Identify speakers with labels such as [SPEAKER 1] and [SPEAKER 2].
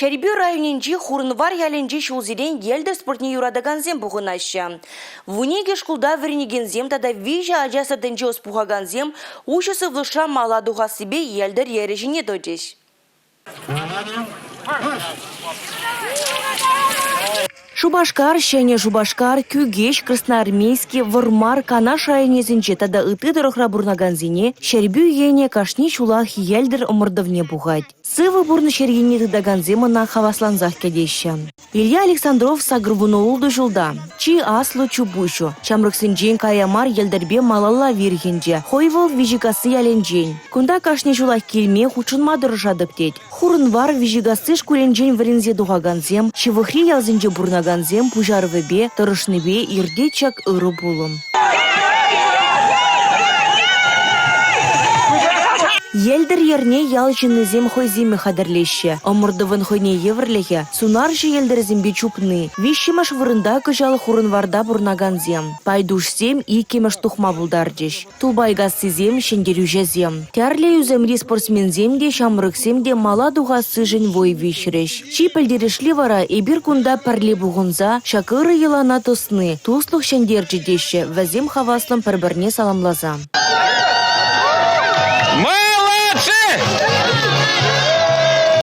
[SPEAKER 1] Шербю районинчи хурнвар яленчи шулзирен елдер спортне юрадаганзем бугынаща. Вунеге шкулда вернегензем тада вижа ажаса денче оспухаганзем ушысы влыша маладуға себе елдер ережіне додеш. Шубашкар, Шене Шубашкар, Кюгеш, Красноармейский, Вармар, Канаш районезінче тада ыты дырықра бурнаганзине, Шербю ене кашни шулах елдер омырдывне бугать. Сывы бурны шергене тыдаганземына хавасланзах кедеща. Илья Александров сагрвунулды жылда. Чи аслы чубушу. Чамрыксынчен каямар елдербе малалла виргенже. Хойвол вижигасы яленжен. Кунда кашни шулах келме хучынма дырышадык тет. Хурынвар вижигасы шкуленжен варензе дугаганзем, чывыхри ялзынче бурнаганзем пужарвебе, тырышныбе ирдечак ыры булым. Елдер ерне ялчынызем хойземе хадарлеще. Омырдывын хойне еврлехе, сунаржы елдерзембе чупны. Вишшимаш вырында кыжал хурынварда бурнаганзем. Пайдушсем и кемеш тухма булдардеш. Тулбайгассызем шендерюжезем. Тярле юземри спортсмензем де шамрыксем де мала дугасы жын вой вишреш. Чипельдерешли вара эбир кунда парле бугунза, шакыры елана тосны. Туслух шендерджи деше, вазем хаваслам перберне саламлаза.